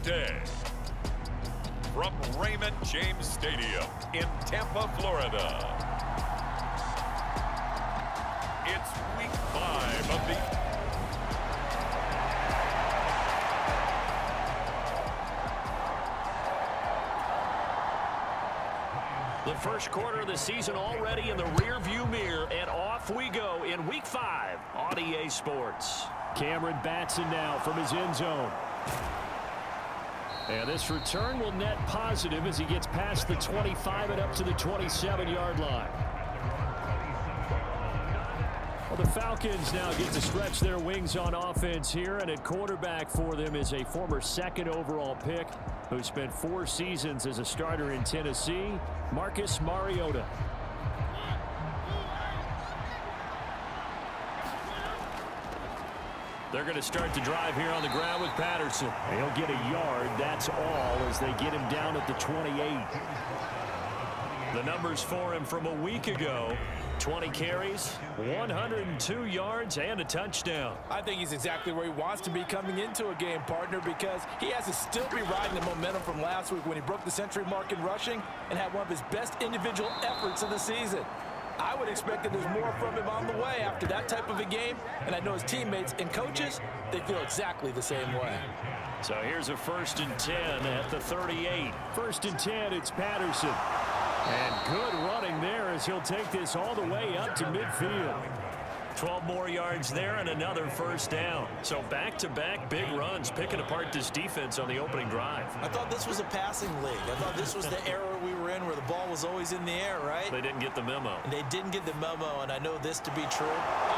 the day. From Raymond James Stadium in Tampa, Florida, it's Week 5 of the first quarter of the season already in the rearview mirror, and off we go in Week 5 on EA Sports. Cameron Batson now from his end zone. And this return will net positive as he gets past the 25 and up to the 27-yard line. Well, the Falcons now get to stretch their wings on offense here, and at quarterback for them is a former second overall pick who spent 4 seasons as a starter in Tennessee, Marcus Mariota. They're going to start the drive here on the ground with Patterson. He'll get a yard, that's all, as they get him down at the 28. The numbers for him from a week ago: 20 carries, 102 yards, and a touchdown. I think he's exactly where he wants to be coming into a game, partner, because he has to still be riding the momentum from last week when he broke the century mark in rushing and had one of his best individual efforts of the season. I would expect that there's more from him on the way after that type of a game, and I know his teammates and coaches, they feel exactly the same way. So here's a 1st and 10 at the 38. 1st and 10, it's Patterson. And good running there as he'll take this all the way up to midfield. 12 more yards there and another 1st down. So back-to-back big runs, picking apart this defense on the opening drive. I thought this was a passing league. I thought this was the era we were in where the ball was always in the air, right? They didn't get the memo. And they didn't get the memo, and I know this to be true.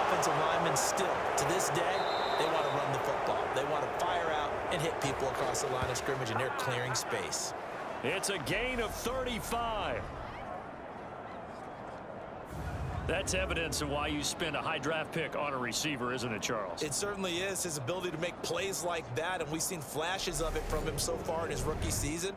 Offensive linemen still, to this day, they want to run the football. They want to fire out and hit people across the line of scrimmage, and they're clearing space. It's a gain of 35. That's evidence of why you spend a high draft pick on a receiver, isn't it, Charles? It certainly is. His ability to make plays like that, and we've seen flashes of it from him so far in his rookie season.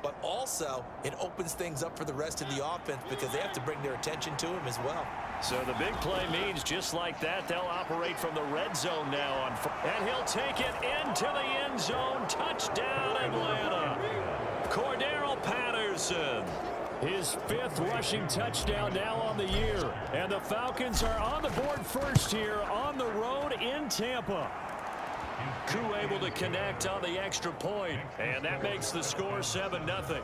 But also, it opens things up for the rest of the offense because they have to bring their attention to him as well. So the big play means just like that, they'll operate from the red zone now. And he'll take it into the end zone. Touchdown, Atlanta. Cordero Patterson. His 5th rushing touchdown now on the year. And the Falcons are on the board first here on the road in Tampa. Koo able to connect on the extra point, and that makes the score 7-0.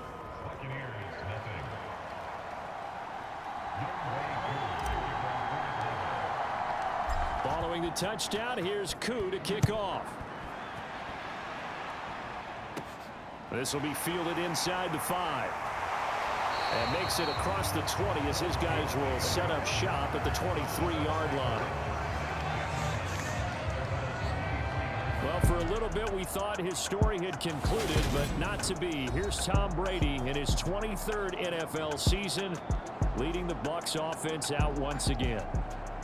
Following the touchdown, here's Koo to kick off. This will be fielded inside the 5. And makes it across the 20 as his guys will set up shop at the 23-yard line. Well, for a little bit, we thought his story had concluded, but not to be. Here's Tom Brady in his 23rd NFL season, leading the Bucs offense out once again.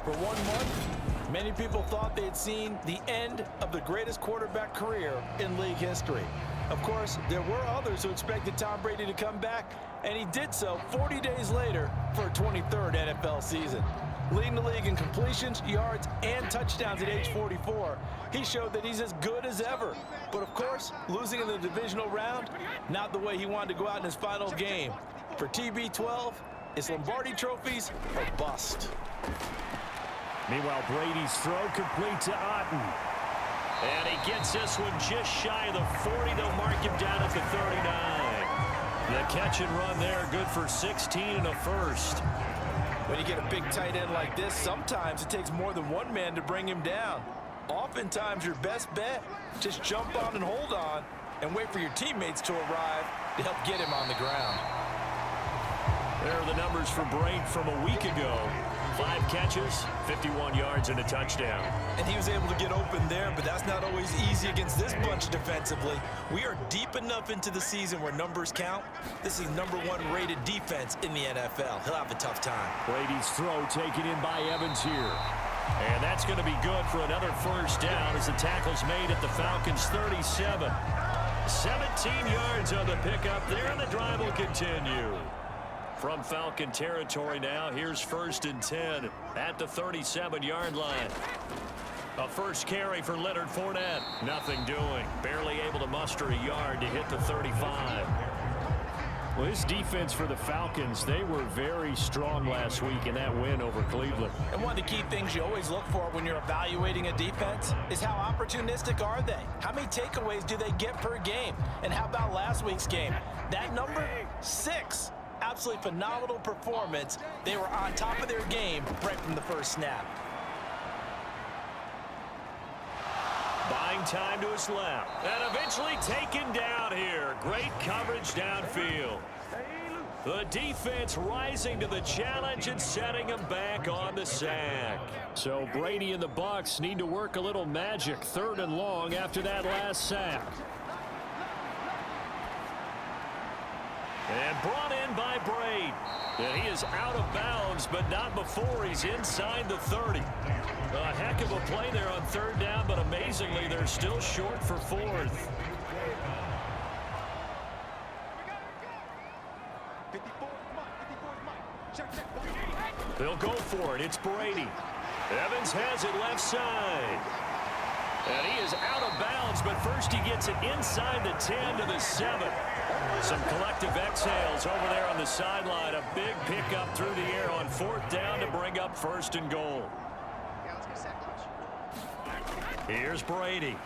For 1 month, many people thought they had seen the end of the greatest quarterback career in league history. Of course, there were others who expected Tom Brady to come back, and he did so 40 days later for a 23rd NFL season. Leading the league in completions, yards, and touchdowns at age 44, he showed that he's as good as ever. But of course, losing in the divisional round, not the way he wanted to go out in his final game. For TB12, it's Lombardi trophies or bust. Meanwhile, Brady's throw complete to Otten. And he gets this one just shy of the 40. They'll mark him down at the 39. The catch and run there, good for 16 and a 1st. When you get a big tight end like this, sometimes it takes more than one man to bring him down. Oftentimes, your best bet, just jump on and hold on and wait for your teammates to arrive to help get him on the ground. There are the numbers for Brady from a week ago. 5 catches, 51 yards, and a touchdown. And he was able to get open there, but that's not always easy against this bunch defensively. We are deep enough into the season where numbers count. This is #1 rated defense in the NFL. He'll have a tough time. Brady's throw taken in by Evans here. And that's going to be good for another 1st down as the tackle's made at the Falcons' 37. 17 yards on the pickup there, and the drive will continue. From Falcon territory now, here's 1st and 10 at the 37-yard line. A first carry for Leonard Fournette. Nothing doing. Barely able to muster a yard to hit the 35. Well, this defense for the Falcons, they were very strong last week in that win over Cleveland. And one of the key things you always look for when you're evaluating a defense is how opportunistic are they? How many takeaways do they get per game? And how about last week's game? That number, 6. Absolutely phenomenal performance. They were on top of their game right from the first snap. Buying time to his left. And eventually taken down here. Great coverage downfield. The defense rising to the challenge and setting him back on the sack. So Brady and the Bucs need to work a little magic. 3rd and long after that last sack. And brought in by Brady. And he is out of bounds, but not before he's inside the 30. A heck of a play there on 3rd down, but amazingly, they're still short for 4th. They'll go for it. It's Brady. Evans has it left side. And he is out of bounds, but first he gets it inside the 10 to the 7. Some collective exhales over there on the sideline. A big pickup through the air on 4th down to bring up 1st and goal. Here's Brady.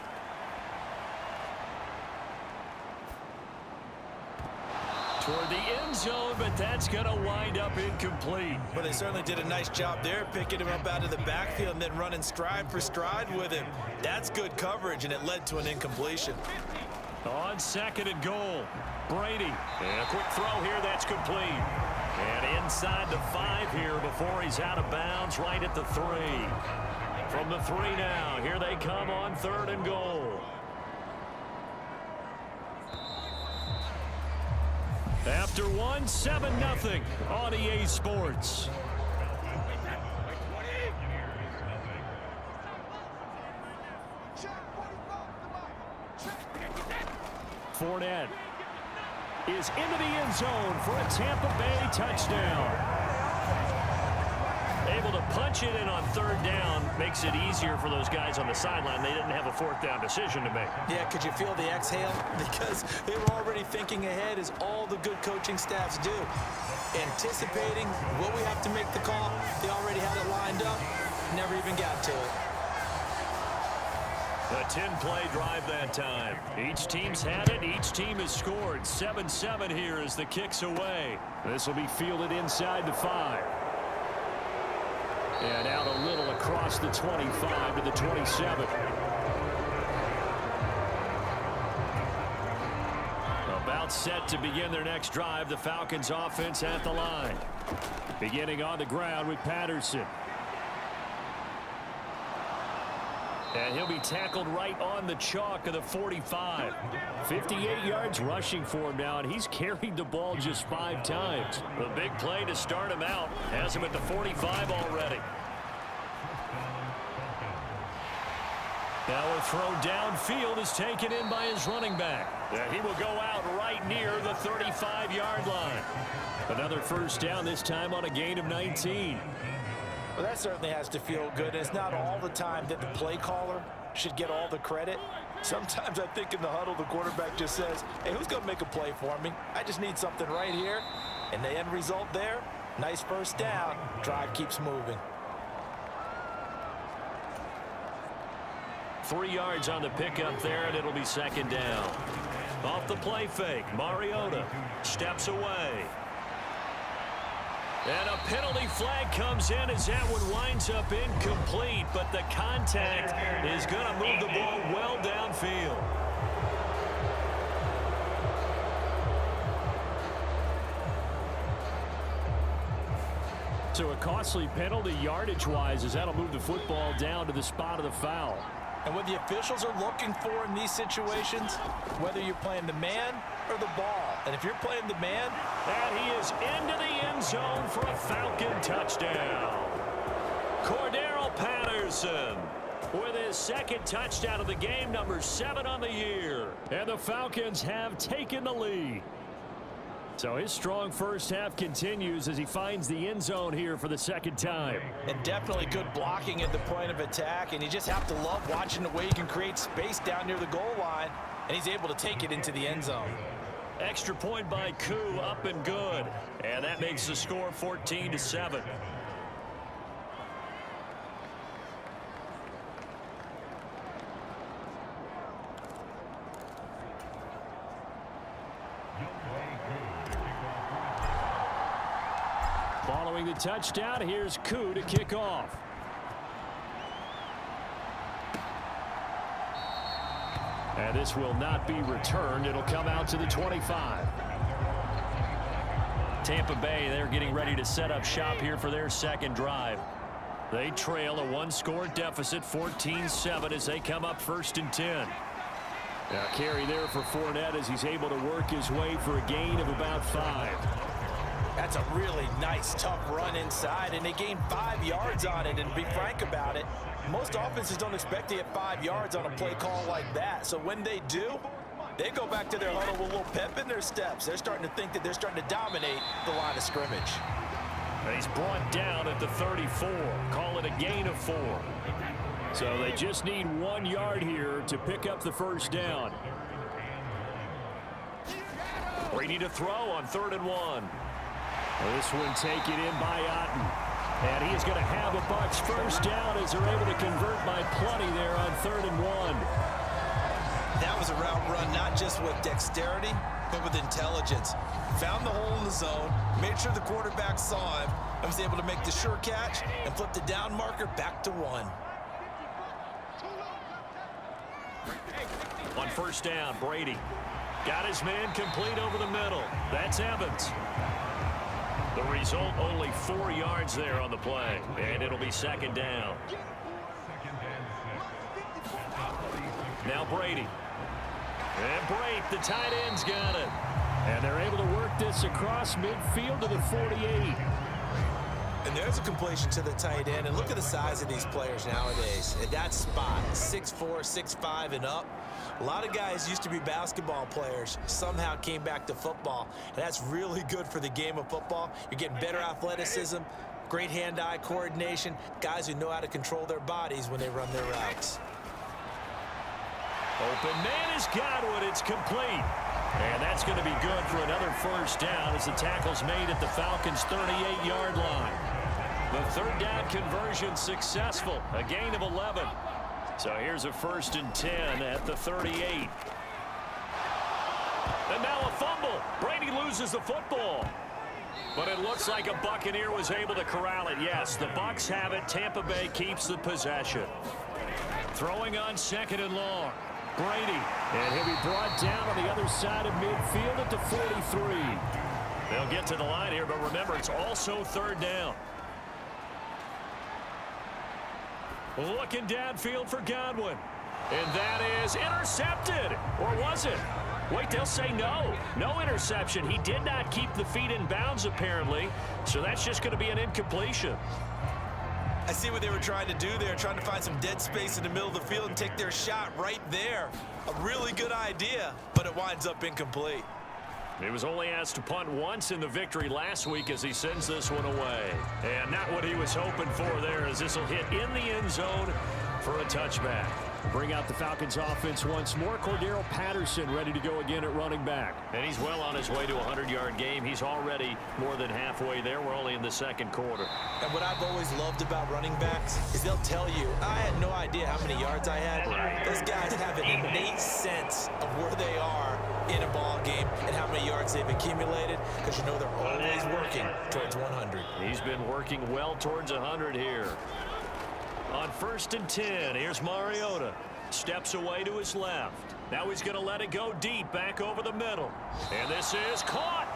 Toward the end zone, but that's going to wind up incomplete. But they certainly did a nice job there, picking him up out of the backfield and then running stride for stride with him. That's good coverage, and it led to an incompletion. On 2nd and goal, Brady. And a quick throw here, that's complete. And inside the 5 here before he's out of bounds, right at the 3. From the 3 now, here they come on 3rd and goal. After 1, 7-0 on EA Sports. Fournette is into the end zone for a Tampa Bay touchdown. Able to punch it in on 3rd down makes it easier for those guys on the sideline. They didn't have a 4th down decision to make. Yeah, could you feel the exhale? Because they were already thinking ahead, as all the good coaching staffs do. Anticipating what we have to make the call. They already had it lined up. Never even got to it. A 10-play drive that time. Each team's had it. Each team has scored. 7-7 here as the kick's away. This will be fielded inside the 5. And out a little across the 25 to the 27. About set to begin their next drive. The Falcons offense at the line. Beginning on the ground with Patterson. And he'll be tackled right on the chalk of the 45. 58 yards rushing for him now, and he's carried the ball just 5 times. The big play to start him out. Has him at the 45 already. Now a throw downfield is taken in by his running back. And he will go out right near the 35-yard line. Another 1st down, this time on a gain of 19. Well, that certainly has to feel good. It's not all the time that the play caller should get all the credit. Sometimes I think in the huddle, the quarterback just says, hey, who's going to make a play for me? I just need something right here. And the end result there, nice 1st down. Drive keeps moving. 3 yards on the pickup there, and it'll be 2nd down. Off the play fake, Mariota steps away. And a penalty flag comes in as that one winds up incomplete, but the contact is going to move the ball well downfield. So a costly penalty yardage-wise, as that'll move the football down to the spot of the foul. And what the officials are looking for in these situations, whether you're playing the man or the ball. And if you're playing the man, and he is into the end zone for a Falcon touchdown. Cordero Patterson with his 2nd touchdown of the game, number 7 on the year. And the Falcons have taken the lead. So his strong first half continues as he finds the end zone here for the second time. And definitely good blocking at the point of attack, and you just have to love watching the way he can create space down near the goal line, and he's able to take it into the end zone. Extra point by Koo, up and good. And that makes the score 14-7. Following the touchdown, here's Koo to kick off. And this will not be returned. It'll come out to the 25. Tampa Bay, they're getting ready to set up shop here for their second drive. They trail a one-score deficit, 14-7, as they come up 1st and 10. Now carry there for Fournette as he's able to work his way for a gain of about 5. That's a really nice, tough run inside, and they gained 5 yards on it. And to be frank about it, most offenses don't expect to get 5 yards on a play call like that. So when they do, they go back to their huddle with a little pep in their steps. They're starting to think that they're starting to dominate the line of scrimmage. He's brought down at the 34. Call it a gain of 4. So they just need 1 yard here to pick up the first down. Brady to throw on 3rd and 1. This one taken in by Otten. And he is going to have a Bucs first down as they're able to convert by plenty there on 3rd and 1. That was a route run not just with dexterity, but with intelligence. Found the hole in the zone, made sure the quarterback saw him, and was able to make the sure catch and flip the down marker back to 1. On 1st down, Brady got his man complete over the middle. That's Evans. The result, only 4 yards there on the play, and it'll be 2nd down. Now Brady. And Brate, the tight end's got it. And they're able to work this across midfield to the 48. And there's a completion to the tight end. And look at the size of these players nowadays. At that spot, 6'4", 6'5", and up. A lot of guys used to be basketball players, somehow came back to football. And that's really good for the game of football. You're getting better athleticism, great hand-eye coordination, guys who know how to control their bodies when they run their routes. Open man is Godwin. It's complete. And that's going to be good for another first down as the tackle's made at the Falcons' 38-yard line. The 3rd down conversion successful. A gain of 11. So here's a 1st and 10 at the 38. And now a fumble. Brady loses the football. But it looks like a Buccaneer was able to corral it. Yes, the Bucs have it. Tampa Bay keeps the possession. Throwing on 2nd and long. Brady. And he'll be brought down on the other side of midfield at the 43. They'll get to the line here, but remember, it's also 3rd down. Looking downfield for Godwin. And that is intercepted. Or was it? Wait, they'll say no. No interception. He did not keep the feet in bounds, apparently. So that's just going to be an incompletion. I see what they were trying to do there, trying to find some dead space in the middle of the field and take their shot right there. A really good idea, but it winds up incomplete. He was only asked to punt once in the victory last week as he sends this one away. And not what he was hoping for there, as this will hit in the end zone for a touchback. Bring out the Falcons offense once more. Cordero Patterson ready to go again at running back. And he's well on his way to a 100-yard game. He's already more than halfway there. We're only in the 2nd quarter. And what I've always loved about running backs is they'll tell you, I had no idea how many yards I had. Right. Those guys have an innate sense of where they are in a ball game and how many yards they've accumulated, because you know they're always working towards 100. He's been working well towards 100 here. On 1st and 10, here's Mariota. Steps away to his left. Now he's going to let it go deep, back over the middle. And this is caught.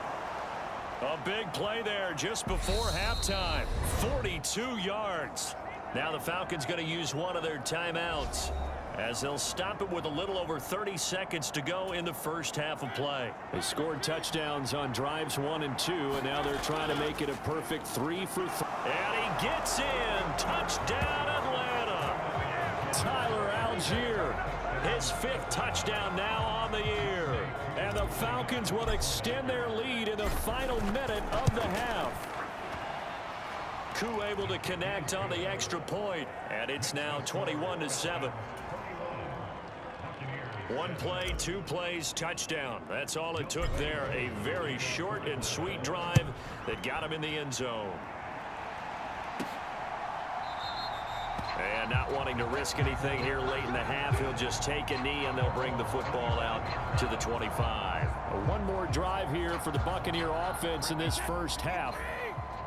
A big play there just before halftime. 42 yards. Now the Falcons going to use one of their timeouts, as they'll stop it with a little over 30 seconds to go in the first half of play. They scored touchdowns on drives 1 and 2, and now they're trying to make it a perfect 3 for 3. And he gets in. Touchdown, Atlanta. Tyler Algier. His 5th touchdown now on the year. And the Falcons will extend their lead in the final minute of the half. Koo able to connect on the extra point, and it's now 21-7. One play, 2 plays, touchdown. That's all it took there. A very short and sweet drive that got him in the end zone. And not wanting to risk anything here late in the half, he'll just take a knee and they'll bring the football out to the 25. One more drive here for the Buccaneer offense in this first half.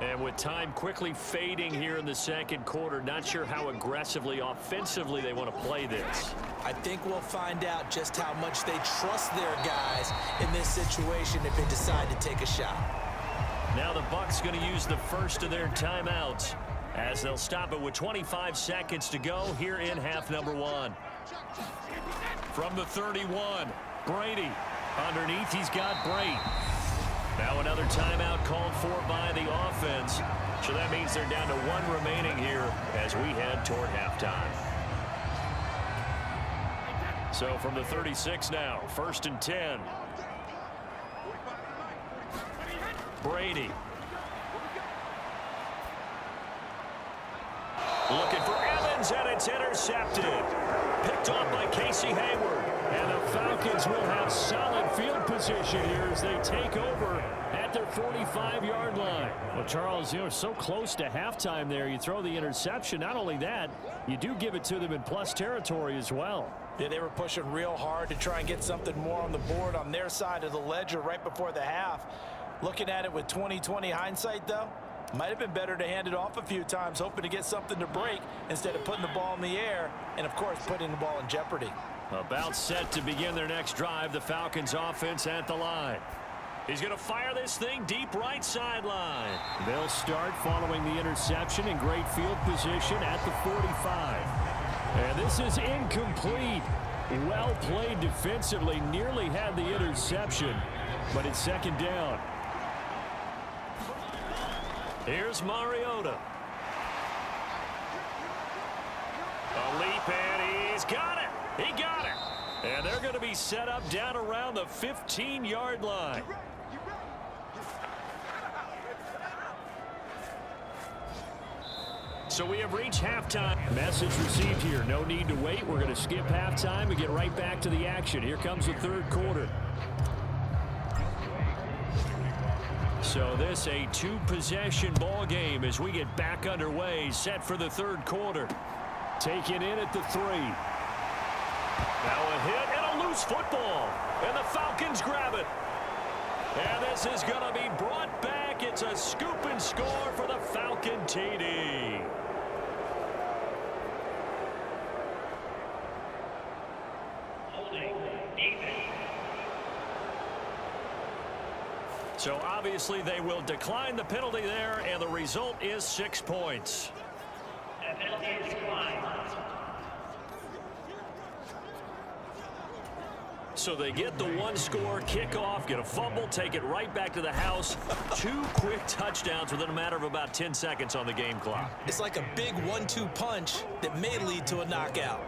And with time quickly fading here in the second quarter, not sure how aggressively, offensively they want to play this. I think we'll find out just how much they trust their guys in this situation if they decide to take a shot. Now the Bucs going to use the first of their timeouts as they'll stop it with 25 seconds to go here in half number 1. From the 31, Brady. Underneath, he's got Bray. Now another timeout called for by the offense. So that means they're down to 1 remaining here as we head toward halftime. So from the 36 now, 1st and 10. Brady. Looking for Evans, and it's intercepted. Picked off by Casey Hayward. And the Falcons will have solid field position here as they take over at their 45-yard line. Well, Charles, so close to halftime there. You throw the interception. Not only that, you do give it to them in plus territory as well. Yeah, they were pushing real hard to try and get something more on the board on their side of the ledger right before the half. Looking at it with 20/20 hindsight, though, might have been better to hand it off a few times, hoping to get something to break instead of putting the ball in the air and, of course, putting the ball in jeopardy. About set to begin their next drive, the Falcons offense at the line. He's going to fire this thing deep right sideline. They'll start following the interception in great field position at the 45. And this is incomplete. Well played defensively, nearly had the interception, but it's second down. Here's Mariota. A leap, and he's got it. He got it. And they're going to be set up down around the 15-yard line. So we have reached halftime. Message received here. No need to wait. We're going to skip halftime and get right back to the action. Here comes the third quarter. So this a 2-possession ball game as we get back underway, set for the third quarter. Taken in at the 3. Now a hit and a loose football. And the Falcons grab it. And this is going to be brought back. It's a scoop and score for the Falcon TD. So obviously they will decline the penalty there, and the result is 6 points. The penalty is declined. So they get the 1-score kickoff, get a fumble, take it right back to the house. 2 quick touchdowns within a matter of about 10 seconds on the game clock. It's like a big 1-2 punch that may lead to a knockout.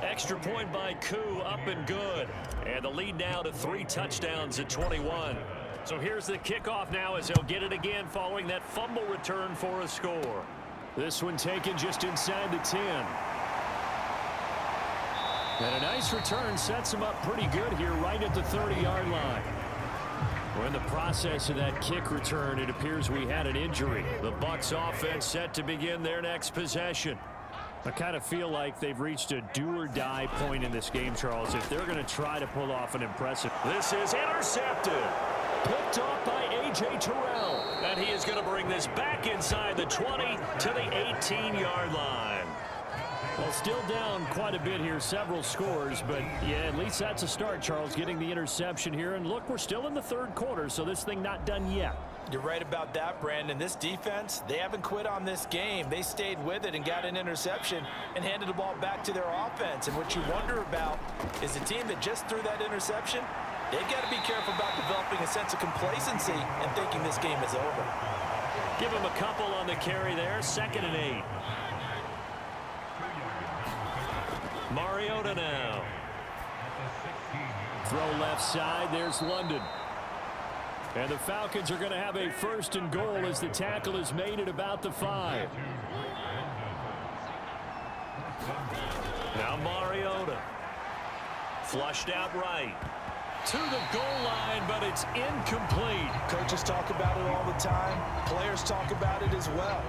Extra point by Koo, up and good. And the lead now to 3 touchdowns at 21. So here's the kickoff now as he'll get it again following that fumble return for a score. This one taken just inside the 10. And a nice return sets him up pretty good here right at the 30-yard line. We're in the process of that kick return. It appears we had an injury. The Bucs offense set to begin their next possession. I kind of feel like they've reached a do-or-die point in this game, Charles, if they're going to try to pull off an impressive. This is intercepted. Picked off by A.J. Terrell. And he is going to bring this back inside the 20 to the 18-yard line. Well, still down quite a bit here, several scores, but yeah, at least that's a start, Charles, getting the interception here. And look, we're still in the third quarter, so this thing not done yet. You're right about that, Brandon. This defense, they haven't quit on this game. They stayed with it and got an interception and handed the ball back to their offense. And what you wonder about is the team that just threw that interception, they've got to be careful about developing a sense of complacency and thinking this game is over. Give him a couple on the carry there, 2nd and 8. Mariota now. throw left side. There's London. And the Falcons are going to have a 1st and goal as the tackle is made at about the 5. Now Mariota. Flushed out right. To the goal line, but it's incomplete. Coaches talk about it all the time. Players talk about it as well.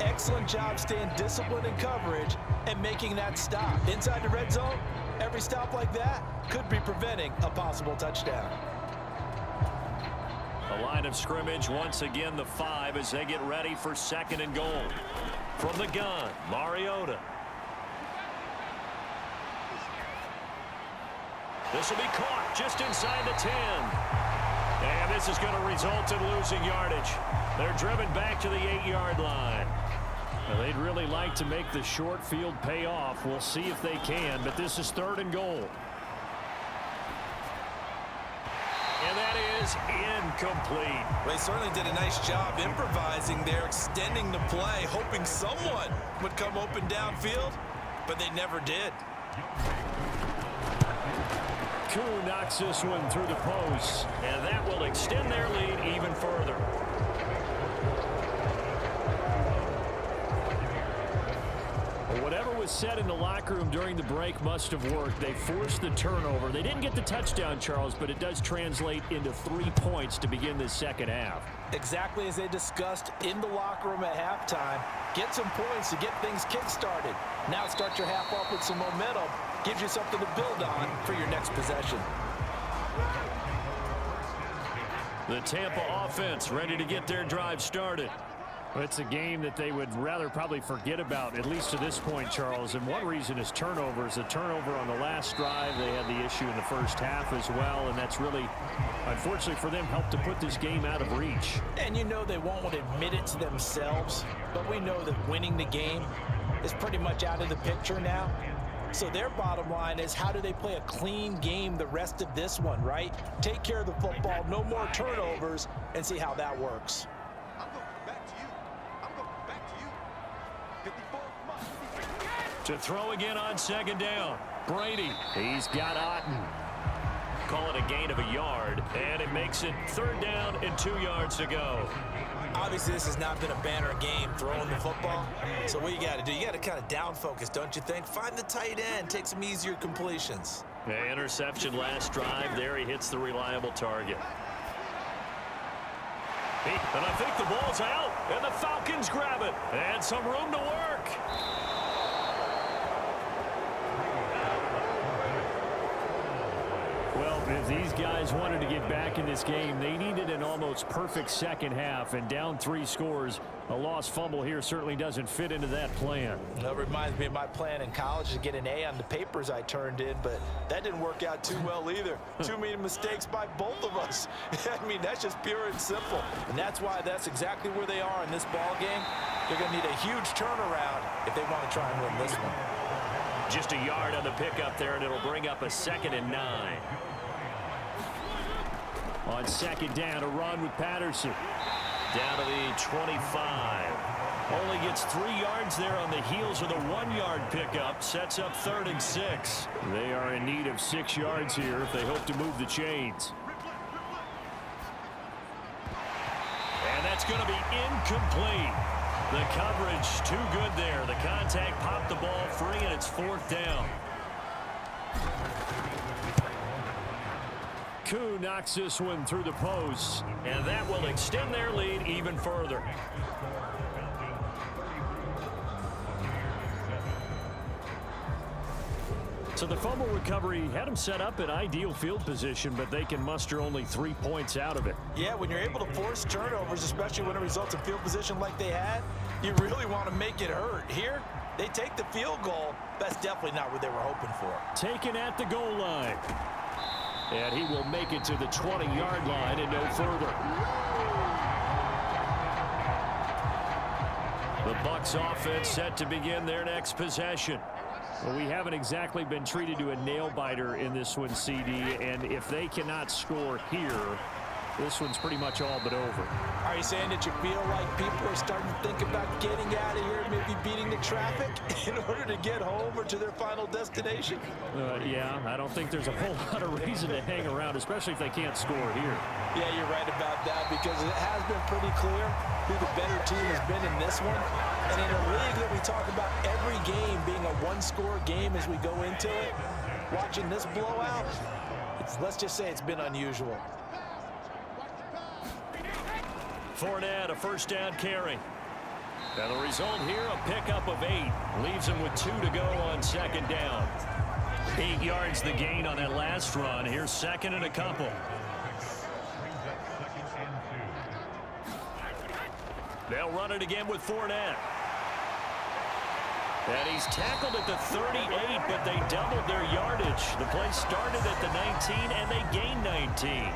Excellent job staying disciplined in coverage and making that stop. Inside the red zone, every stop like that could be preventing a possible touchdown. A line of scrimmage once again the 5 as they get ready for 2nd and goal. From the gun, Mariota. This will be caught just inside the 10. And this is going to result in losing yardage. They're driven back to the 8-yard line. Well, they'd really like to make the short field pay off. We'll see if they can, but this is 3rd and goal. And that is incomplete. They certainly did a nice job improvising there, extending the play, hoping someone would come open downfield, but they never did. Koo knocks this one through the post. And that will extend their lead even further. Whatever was said in the locker room during the break must have worked. They forced the turnover. They didn't get the touchdown, Charles, but it does translate into 3 points to begin this 2nd half. Exactly as they discussed in the locker room at halftime. Get some points to get things kick-started. Now start your half off with some momentum. Gives you something to build on for your next possession. The Tampa offense ready to get their drive started. It's a game that they would rather probably forget about, at least to this point, Charles. And one reason is turnovers. A turnover on the last drive. They had the issue in the 1st half as well, and that's really, unfortunately for them, helped to put this game out of reach. And you know they won't admit it to themselves, but we know that winning the game is pretty much out of the picture now. So their bottom line is, how do they play a clean game the rest of this one, right? Take care of the football, no more turnovers, and see how that works. To throw again on 2nd down. Brady. He's got Otten. Call it a gain of a yard, and it makes it 3rd down and 2 yards to go. Obviously, this has not been a banner game throwing the football. So what you got to do, you got to kind of down focus, don't you think? Find the tight end, take some easier completions. The interception last drive. There he hits the reliable target. And I think the ball's out, and the Falcons grab it. And some room to work. Well, if these guys wanted to get back in this game, they needed an almost perfect 2nd half, and down 3 scores. A lost fumble here certainly doesn't fit into that plan. That reminds me of my plan in college to get an A on the papers I turned in, but that didn't work out too well either. Too many mistakes by both of us. I mean, that's just pure and simple. And that's why that's exactly where they are in this ball game. They're going to need a huge turnaround if they want to try and win this one. Just a yard on the pickup there, and it'll bring up a 2nd and 9. On 2nd down, a run with Patterson. Down to the 25. Only gets 3 yards there on the heels of the 1-yard pickup. Sets up 3rd and 6. They are in need of 6 yards here if they hope to move the chains. And that's going to be incomplete. The coverage too good there. The contact popped the ball free, and it's 4th down. Koo knocks this one through the post. And that will extend their lead even further. So the fumble recovery had them set up in ideal field position, but they can muster only 3 points out of it. Yeah, when you're able to force turnovers, especially when it results in field position like they had, you really want to make it hurt. Here, they take the field goal. That's definitely not what they were hoping for. Taken at the goal line. And he will make it to the 20-yard line and no further. The Bucs offense set to begin their next possession. Well, we haven't exactly been treated to a nail-biter in this one, CD, and if they cannot score here, this one's pretty much all but over. Are you saying that you feel like people are starting to think about getting out of here, maybe beating the traffic in order to get home or to their final destination? Yeah, I don't think there's a whole lot of reason to hang around, especially if they can't score here. Yeah, you're right about that, because it has been pretty clear who the better team has been in this one. And in a league that we talk about every game being a one-score game as we go into it, watching this blowout, let's just say it's been unusual. Fournette, a first down carry. And the result here, a pickup of 8. Leaves him with 2 to go on second down. 8 yards the gain on that last run. Here's second and a couple. They'll run it again with Fournette. And he's tackled at the 38, but they doubled their yardage. The play started at the 19, and they gained 19.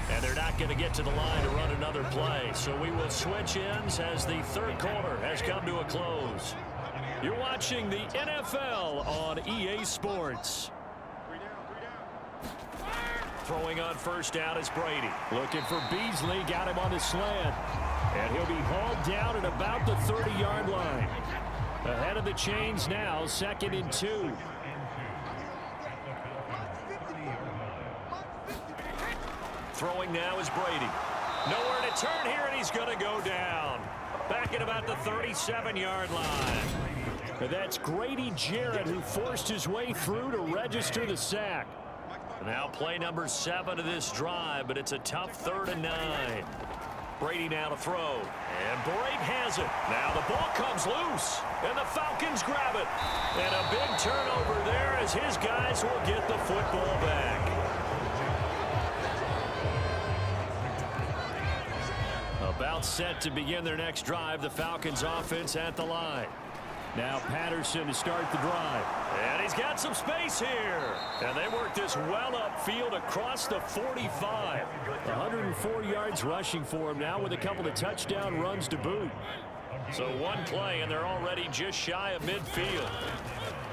And they're not going to get to the line to run another play. So we will switch ends as the third quarter has come to a close. You're watching the NFL on EA Sports. Throwing on first down is Brady. Looking for Beasley, got him on the slant. And he'll be hauled down at about the 30-yard line. Ahead of the chains now, 2nd and 2. Throwing now is Brady. Nowhere to turn here, and he's going to go down. Back at about the 37-yard line. And that's Grady Jarrett, who forced his way through to register the sack. Now play number 7 of this drive, but it's a tough 3rd and 9. Brady now to throw. And Brady has it. Now the ball comes loose. And the Falcons grab it. And a big turnover there as his guys will get the football back. About set to begin their next drive. The Falcons offense at the line. Now Patterson to start the drive. And he's got some space here. And they work this well upfield across the 45. 104 yards rushing for him now with a couple of touchdown runs to boot. So one play, and they're already just shy of midfield.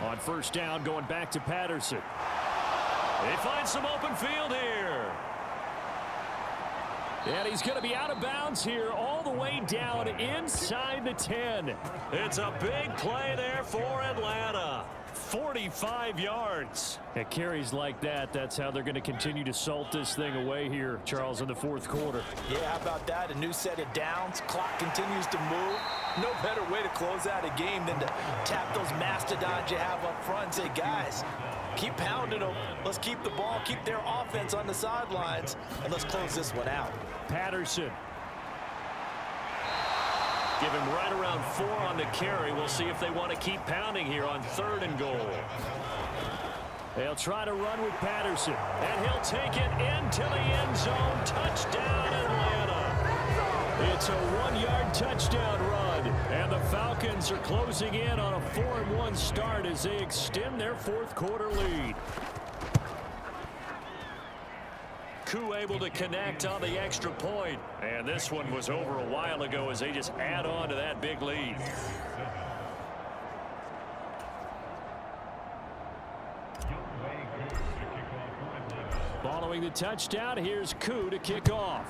On first down, going back to Patterson. They find some open field here. And he's going to be out of bounds here all the way down inside the 10. It's a big play there for Atlanta. 45 yards. At carries like that, that's how they're going to continue to salt this thing away here, Charles, in the fourth quarter. Yeah, how about that? A new set of downs. Clock continues to move. No better way to close out a game than to tap those mastodons you have up front and say, guys, keep pounding them. Let's keep the ball, keep their offense on the sidelines, and let's close this one out. Patterson. Give him right around 4 on the carry. We'll see if they want to keep pounding here on 3rd and goal. They'll try to run with Patterson. And he'll take it into the end zone. Touchdown, Atlanta. It's a 1-yard touchdown run. And the Falcons are closing in on a 4-1 start as they extend their fourth quarter lead. Koo able to connect on the extra point. And this one was over a while ago as they just add on to that big lead. Following the touchdown, here's Koo to kick off.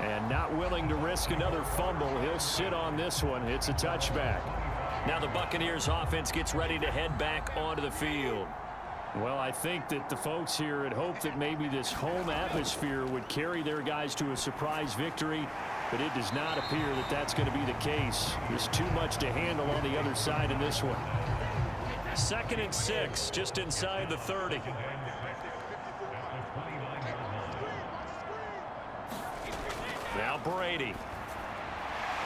And not willing to risk another fumble. He'll sit on this one. It's a touchback. Now the Buccaneers offense gets ready to head back onto the field. Well, I think that the folks here had hoped that maybe this home atmosphere would carry their guys to a surprise victory, but it does not appear that that's going to be the case. There's too much to handle on the other side in this one. 2nd and 6, just inside the 30. Now Brady.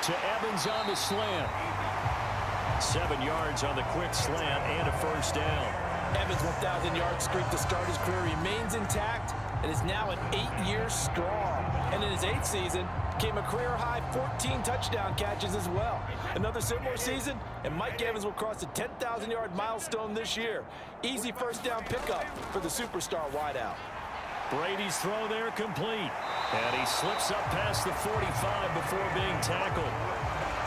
To Evans on the slant. 7 yards on the quick slant and a first down. Evans' 1,000-yard streak to start his career remains intact and is now at 8 years strong. And in his 8th season, came a career-high 14 touchdown catches as well. Another similar season, and Mike Evans will cross the 10,000-yard milestone this year. Easy first down pickup for the superstar wideout. Brady's throw there complete. And he slips up past the 45 before being tackled.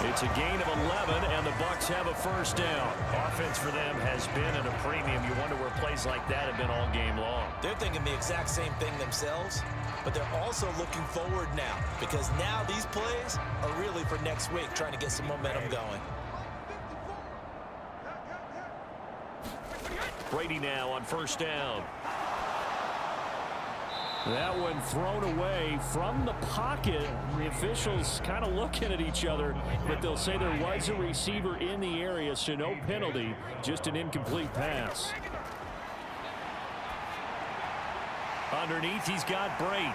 It's a gain of 11, and the Bucs have a first down. Offense for them has been at a premium. You wonder where plays like that have been all game long. They're thinking the exact same thing themselves, but they're also looking forward now because now these plays are really for next week, trying to get some momentum going. Brady now on first down. That one thrown away from the pocket. The officials kind of looking at each other, but they'll say there was a receiver in the area, so no penalty, just an incomplete pass. Underneath, he's got Brady.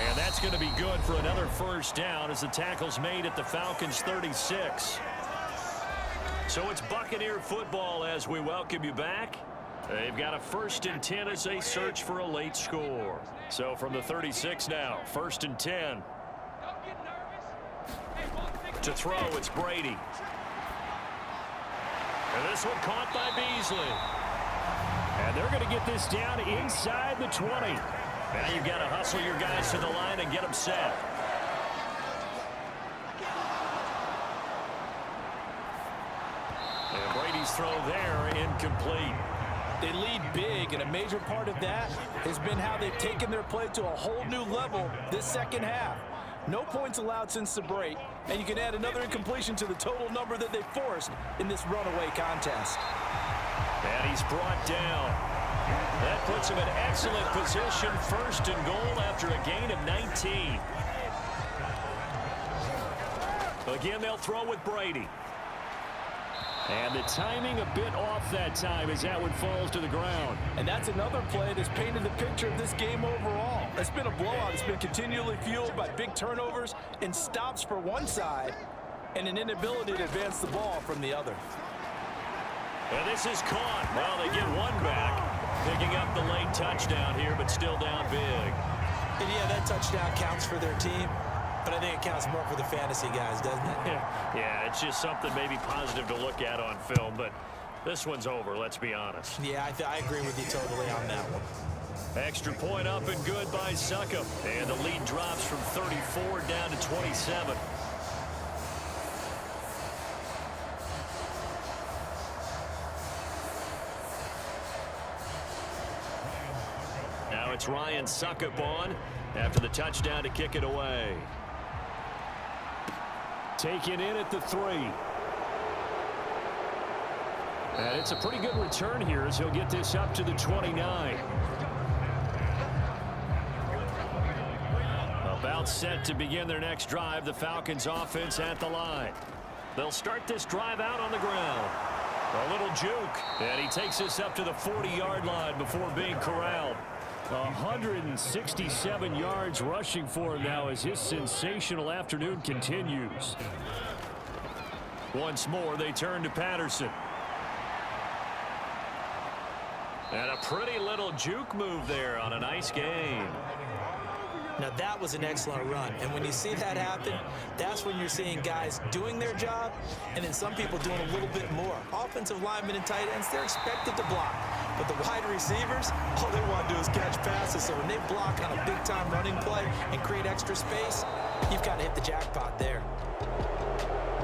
And that's going to be good for another first down as the tackle's made at the Falcons 36. So it's Buccaneer football as we welcome you back. They've got a 1st and 10 as they search for a late score. So from the 36 now, 1st and 10. To throw, it's Brady. And this one caught by Beasley. And they're going to get this down inside the 20. Now you've got to hustle your guys to the line and get them set. And Brady's throw there, incomplete. They lead big, and a major part of that has been how they've taken their play to a whole new level this second half. No points allowed since the break, and you can add another incompletion to the total number that they forced in this runaway contest. And he's brought down. That puts him in excellent position, 1st and goal after a gain of 19. Again, they'll throw with Brady. And the timing a bit off that time as that one falls to the ground. And that's another play that's painted the picture of this game overall. It's been a blowout. It's been continually fueled by big turnovers and stops for one side and an inability to advance the ball from the other. And this is caught. Well, they get one back, picking up the late touchdown here, but still down big. And yeah, that touchdown counts for their team, but I think it counts more for the fantasy guys, doesn't it? Yeah, it's just something maybe positive to look at on film, but this one's over, let's be honest. Yeah, I agree with you totally on that one. Extra point up and good by Succop. And the lead drops from 34 down to 27. Now it's Ryan Succop on after the touchdown to kick it away. Taken in at the 3. And it's a pretty good return here as he'll get this up to the 29. About set to begin their next drive. The Falcons offense at the line. They'll start this drive out on the ground. A little juke. And he takes this up to the 40-yard line before being corralled. 167 yards rushing for him now as his sensational afternoon continues. Once more, they turn to Patterson. And a pretty little juke move there on a nice game. Now that was an excellent run, and when you see that happen, that's when you're seeing guys doing their job and then some people doing a little bit more. Offensive linemen and tight ends, they're expected to block, but the wide receivers, all they want to do is catch passes. So when they block on a big-time running play and create extra space, you've got to hit the jackpot there.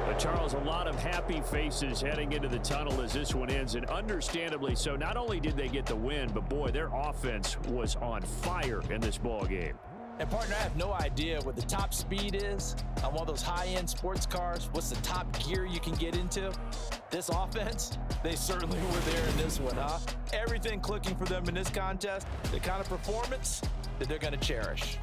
But Charles, a lot of happy faces heading into the tunnel as this one ends, and understandably so. Not only did they get the win, but boy, their offense was on fire in this ball game. And, partner, I have no idea what the top speed is on one of those high-end sports cars. What's the top gear you can get into? This offense, they certainly were there in this one, huh? Everything clicking for them in this contest, the kind of performance that they're going to cherish.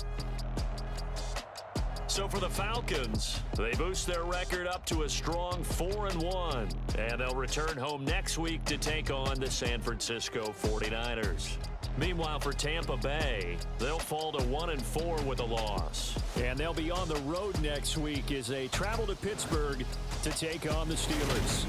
So for the Falcons, they boost their record up to a strong 4-1. And they'll return home next week to take on the San Francisco 49ers. Meanwhile, for Tampa Bay, they'll fall to 1-4 with a loss. And they'll be on the road next week as they travel to Pittsburgh to take on the Steelers.